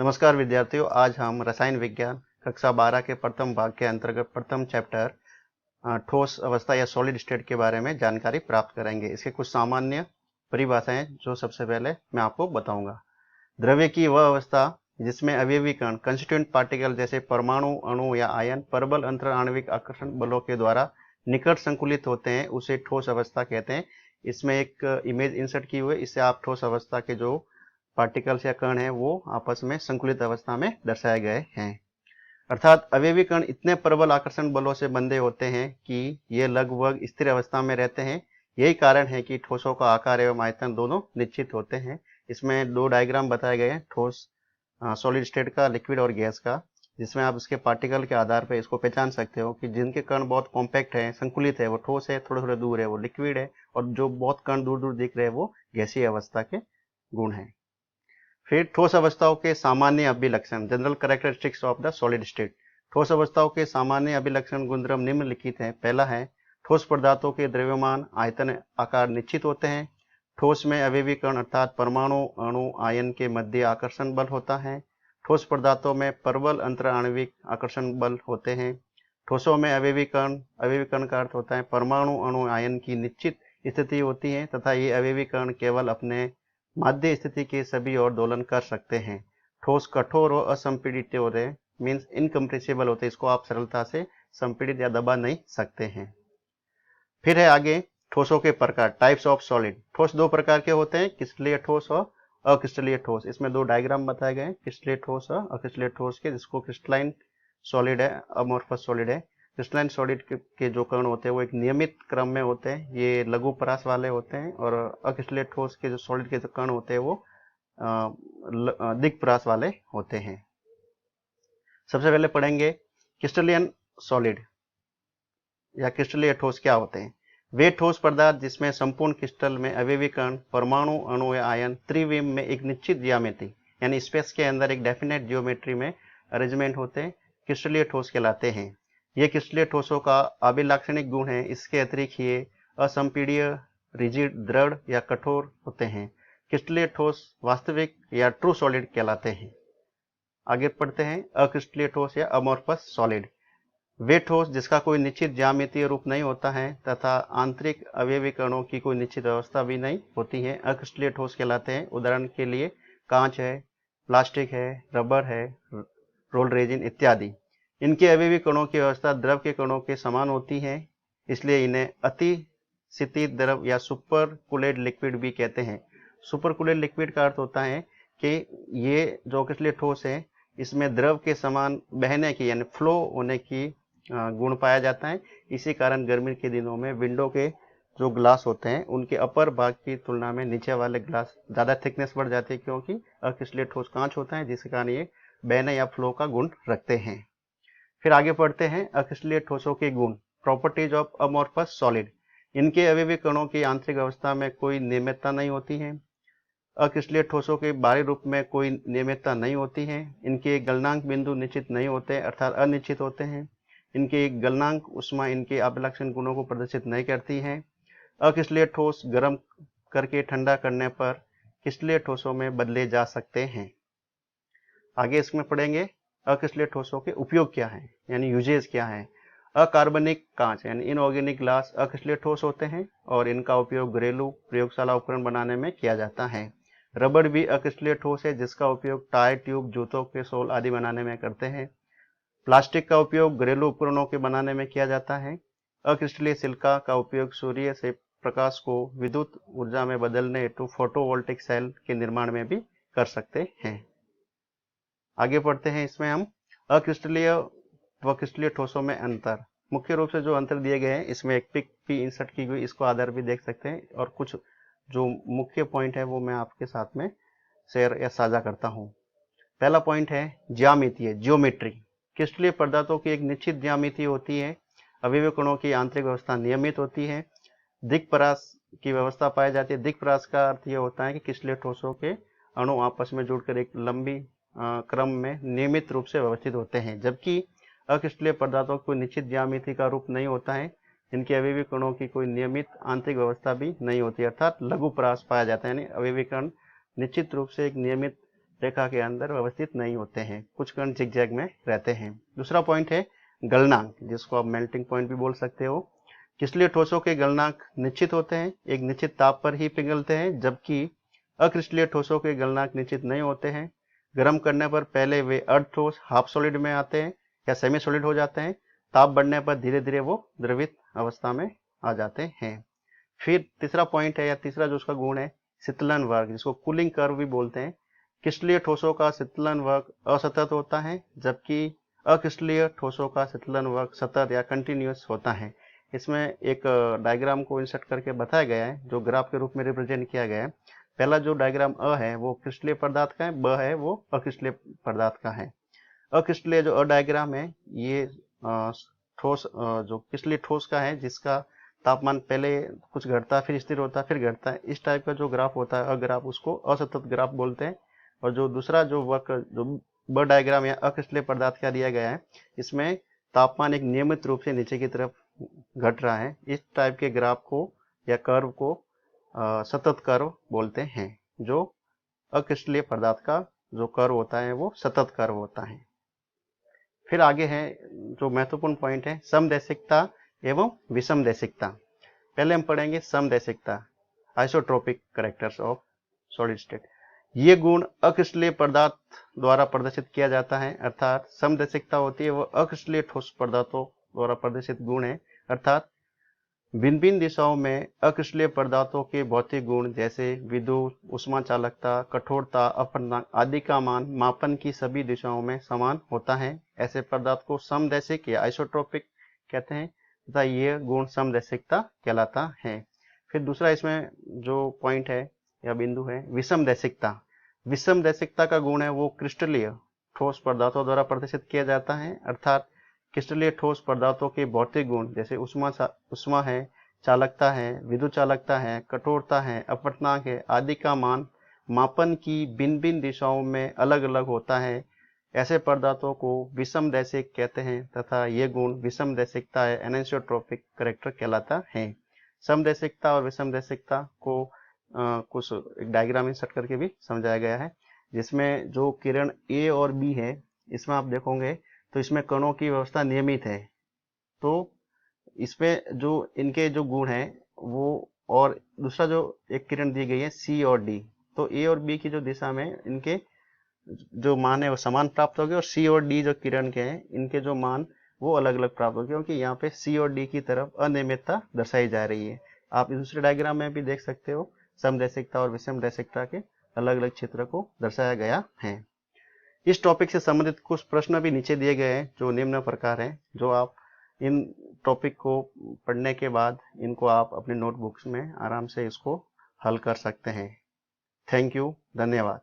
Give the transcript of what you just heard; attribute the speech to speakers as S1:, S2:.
S1: नमस्कार विद्यार्थियों, आज हम रसायन विज्ञान कक्षा 12 के प्रथम भाग के अंतर्गत प्रथम चैप्टर ठोस अवस्था या सॉलिड स्टेट के बारे में जानकारी प्राप्त करेंगे। इसके कुछ सामान्य परिभाषाएं जो सबसे पहले मैं आपको बताऊंगा। द्रव्य की वह अवस्था जिसमें अवयवी कण कंस्टिट्यूएंट पार्टिकल जैसे परमाणु, अणु या आयन प्रबल अंतर आणविक आकर्षण बलों के द्वारा निकट संकुलित होते हैं, उसे ठोस अवस्था कहते हैं। इसमें एक इमेज इंसर्ट की हुई है, इससे आप ठोस अवस्था के जो पार्टिकल्स या कण हैं वो आपस में संकुलित अवस्था में दर्शाए गए हैं। अर्थात अवयवी कण इतने प्रबल आकर्षण बलों से बंधे होते हैं कि ये लगभग स्थिर अवस्था में रहते हैं। यही कारण है कि ठोसों का आकार एवं आयतन दोनों निश्चित होते हैं। इसमें दो डायग्राम बताए गए हैं, ठोस सॉलिड स्टेट का, लिक्विड और गैस का, जिसमें आप इसके पार्टिकल के आधार पर इसको पहचान सकते हो कि जिनके कण बहुत कॉम्पैक्ट है, संकुलित है, वो ठोस है, थोड़े थोड़े दूर है वो लिक्विड है, और जो बहुत कण दूर दूर दिख रहे हैं वो गैसीय अवस्था के गुण है। फिर ठोस अवस्थाओं के सामान्य अभिलक्षण, general characteristics of the solid state. ठोस अवस्थाओं के सामान्य अभिलक्षण गुणधर्म निम्नलिखित हैं। पहला है, ठोस पदार्थों के द्रव्यमान, आयतन, आकार निश्चित होते हैं। ठोस में अवयवी कण अर्थात परमाणु, अणु, आयन के मध्य आकर्षण बल होता है। ठोस पदार्थों में प्रबल अंतर आणविक आकर्षण बल होते हैं। ठोसों में अवयवी कण का अर्थ होता है परमाणु, अणु, आयन की निश्चित स्थिति होती है तथा ये अवयवी कण केवल अपने माध्य स्थिति के सभी ओर दोलन कर सकते हैं। ठोस कठोर और असंपीड़ित होते हैं, मीन्स इनकम्प्रेसिबल होते हैं, इसको आप सरलता से संपीड़ित या दबा नहीं सकते हैं। फिर है आगे ठोसों के प्रकार, टाइप्स ऑफ सॉलिड। ठोस दो प्रकार के होते हैं, क्रिस्टलीय ठोस और अक्रिस्टलीय ठोस। इसमें दो डायग्राम बताए गए हैं, क्रिस्टलीय ठोस और अक्रिस्टलीय ठोस के, जिसको क्रिस्टलाइन सॉलिड है, अमोर्फस सॉलिड है। क्रिस्टलाइन सॉलिड के जो कण होते हैं वो एक नियमित क्रम में होते हैं, ये लघु परास वाले होते हैं, और अक्रिस्टलीय ठोस के जो सॉलिड के जो कण होते हैं वो दिक् परास वाले होते हैं। सबसे पहले पढ़ेंगे क्रिस्टलियन सॉलिड या क्रिस्टलीय ठोस क्या होते हैं। वे ठोस पदार्थ जिसमें संपूर्ण क्रिस्टल में अवयवी कण, परमाणु, अणु या आयन त्रिविम में एक निश्चित ज्यामिति यानी स्पेस के अंदर एक डेफिनेट जियोमेट्री में अरेंजमेंट होते हैं, क्रिस्टलीय ठोस कहलाते हैं। ये क्रिस्टलीय ठोसों का अभिलाक्षणिक गुण है। इसके अतिरिक्त ये असंपीड्य, रिजिड, दृढ़ या कठोर होते हैं। क्रिस्टलीय ठोस वास्तविक या ट्रू सॉलिड कहलाते हैं। आगे पढ़ते हैं अक्रिस्टलीय ठोस या अमोर्फस सॉलिड। वे ठोस जिसका कोई निश्चित ज्यामितीय रूप नहीं होता है तथा आंतरिक अवयवी कणों की कोई निश्चित अवस्था भी नहीं होती है, अक्रिस्टलीय ठोस कहलाते हैं। उदाहरण के लिए कांच है, प्लास्टिक है, रबर है, रोल रेजिन इत्यादि। इनके अवयवी कणों की अवस्था द्रव के कणों के समान होती है, इसलिए इन्हें अति शीतल द्रव या सुपर कूलेड लिक्विड भी कहते हैं। सुपर कूलेड लिक्विड का अर्थ होता है कि ये जो क्रिस्टलीय ठोस है इसमें द्रव के समान बहने की यानी फ्लो होने की गुण पाया जाता है। इसी कारण गर्मी के दिनों में विंडो के जो ग्लास होते हैं उनके अपर भाग की तुलना में नीचे वाले ग्लास ज्यादा थिकनेस बढ़ जाती है, क्योंकि अक्रिस्टलीय ठोस कांच होता है, जिसके कारण ये बहने या फ्लो का गुण रखते हैं। फिर आगे पढ़ते हैं अक्रिस्टलीय ठोसों के गुण, प्रॉपर्टीज ऑफ अमोर्फस सॉलिड। इनके अवयवी कणों की आंतरिक अवस्था में कोई नियमितता नहीं होती है। अक्रिस्टलीय ठोसों के बाहरी रूप में कोई नियमितता नहीं होती है। इनके गलनांक बिंदु निश्चित नहीं होते, अर्थात अनिश्चित होते हैं। इनके गलनांक ऊष्मा इनके अभिलक्षण गुणों को प्रदर्शित नहीं करती है। अक्रिस्टलीय ठोस गर्म करके ठंडा करने पर क्रिस्टलीय ठोसों में बदले जा सकते हैं। आगे इसमें पढ़ेंगे अक्रिस्टलीय ठोसों के उपयोग क्या है, यानी यूजेस क्या है। अकार्बनिक कांच यानी इनऑर्गेनिक ग्लास अक्रिस्टलीय ठोस होते हैं और इनका उपयोग घरेलू प्रयोगशाला उपकरण बनाने में किया जाता है। रबड़ भी अक्रिस्टलीय ठोस है, जिसका उपयोग टायर, ट्यूब, जूतों के सोल आदि बनाने में करते हैं। प्लास्टिक का उपयोग घरेलू उपकरणों के बनाने में किया जाता है। अक्रिस्टलीय सिलिका का उपयोग सूर्य से प्रकाश को विद्युत ऊर्जा में बदलने हेतु फोटोवोल्टिक सेल के निर्माण में भी कर सकते हैं। आगे पढ़ते हैं, इसमें हम अक्रिस्टलीय व क्रिस्टलीय ठोसों में अंतर। मुख्य रूप से जो अंतर दिए गए हैं इसमें एक पिक भी इंसर्ट की गई, इसको आधार भी देख सकते हैं, और कुछ जो मुख्य पॉइंट है वो मैं आपके साथ में शेयर या साझा करता हूं। पहला पॉइंट है ज्यामितीय, जियोमेट्री। क्रिस्टलीय पदार्थों की एक निश्चित ज्यामिति होती है। अवयवी कणों की आंतरिक व्यवस्था नियमित होती है। दिक्परास की व्यवस्था पाई जाती है। दिक्परास का अर्थ यह होता है कि क्रिस्टलीय ठोसों के अणु आपस में जुड़कर एक लंबी क्रम में नियमित रूप से व्यवस्थित होते हैं, जबकि अक्रिस्टलीय पदार्थों को निश्चित ज्यामिति का रूप नहीं होता है। इनके अवयवी कणों की कोई नियमित आंतरिक व्यवस्था भी नहीं होती, अर्थात लघु परास पाया जाता है, यानी अवयवी कण निश्चित रूप से एक नियमित रेखा के अंदर व्यवस्थित नहीं होते हैं, कुछ कण जिगजैग में रहते हैं। दूसरा पॉइंट है गलनांक, जिसको आप मेल्टिंग पॉइंट भी बोल सकते हो। क्रिस्टलीय ठोसों के गलनांक निश्चित होते हैं, एक निश्चित ताप पर ही पिघलते हैं, जबकि अक्रिस्टलीय ठोसों के गलनांक निश्चित नहीं होते हैं। गर्म करने पर पहले वे अर्ध ठोस हाफ सॉलिड में आते हैं या सेमी सॉलिड हो जाते हैं, ताप बढ़ने पर धीरे धीरे वो द्रवित अवस्था में आ जाते हैं। फिर तीसरा पॉइंट है या तीसरा जो उसका गुण है शीतलन वर्ग, जिसको कूलिंग कर्व भी बोलते हैं। क्रिस्टलीय ठोसों का शीतलन वर्ग असतत होता है, जबकि अक्रिस्टलीय ठोसों का शीतलन वर्ग सतत या कंटिन्यूअस होता है। इसमें एक डायग्राम को इंसर्ट करके बताया गया है, जो ग्राफ के रूप में रिप्रेजेंट किया गया है। पहला जो डायग्राम अ है वो क्रिस्टलीय पदार्थ का है, ब है वो अक्रिस्टलीय पदार्थ का है। अक्रिस्टलीय जो अ डायग्राम है ये ठोस जो क्रिस्टलीय ठोस का है, जिसका तापमान पहले कुछ घटता फिर स्थिर होता फिर घटता है, इस टाइप का जो ग्राफ होता है ग्राफ, उसको असतत ग्राफ बोलते हैं। और जो दूसरा जो वक्र जो ब डायग्राम या अक्रिस्टलीय पदार्थ का दिया गया है, इसमें तापमान एक नियमित रूप से नीचे की तरफ घट रहा है, इस टाइप के ग्राफ को या कर्व को सतत कर्व बोलते हैं। जो अक्रिस्टलीय पदार्थ का जो कर्व होता है वो सतत कर्व होता है। फिर आगे है जो महत्वपूर्ण पॉइंट है समदैशिकता एवं विषमदैशिकता। पहले हम पढ़ेंगे समदैशिकता, isotropic characters of solid state. ये गुण अक्रिस्टलीय पदार्थ द्वारा प्रदर्शित किया जाता है, अर्थात समदैशिकता होती है वो अक्रिस्टलीय ठोस पदार्थों द्वारा प्रदर्शित गुण है, अर्थात भिन्न भिन्न दिशाओं में अक्रिस्टलीय पदार्थों के भौतिक गुण जैसे विद्युत, उष्मा चालकता, कठोरता, अपवर्तनांक आदि का मान मापन की सभी दिशाओं में समान होता है। ऐसे पदार्थ को समदैशिक या आइसोट्रोपिक कहते हैं तथा ये गुण समदैशिकता कहलाता है। फिर दूसरा इसमें जो पॉइंट है या बिंदु है विषमदैशिकता। विषमदैशिकता का गुण है वो क्रिस्टलीय ठोस पदार्थों द्वारा प्रदर्शित किया जाता है, अर्थात क्रिस्टलीय ठोस पदार्थों के भौतिक गुण जैसे उष्मा है, चालकता है, विद्युत चालकता है, कठोरता है, अपवर्तनांक है आदि का मान मापन की भिन्न भिन्न दिशाओं में अलग अलग होता है। ऐसे पदार्थों को विषमदैशिक कहते हैं तथा ये गुण विषमदैशिकता है एनिसोट्रोपिक कैरेक्टर कहलाता है। समदैशिकता और विषमदैशिकता को कुछ एक डायग्राम इंसर्ट करके भी समझाया गया है, जिसमें जो किरण ए और बी है, इसमें आप देखोगे तो इसमें कणों की व्यवस्था नियमित है। तो इसमें जो इनके जो गुण हैं वो, और दूसरा जो एक किरण दी गई है सी और डी, तो ए और बी की जो दिशा में इनके जो मान है वो समान प्राप्त हो गए, और सी और डी जो किरण के हैं इनके जो मान वो अलग अलग प्राप्त हो गए, क्योंकि यहाँ पे सी और डी की तरफ अनियमितता दर्शाई जा रही है। आप दूसरे डायग्राम में भी देख सकते हो समदैशिकता और विषमदैशिकता के अलग अलग क्षेत्र को दर्शाया गया है। इस टॉपिक से संबंधित कुछ प्रश्न भी नीचे दिए गए हैं जो निम्न प्रकार हैं, जो आप इन टॉपिक को पढ़ने के बाद इनको आप अपने नोटबुक्स में आराम से इसको हल कर सकते हैं। थैंक यू, धन्यवाद।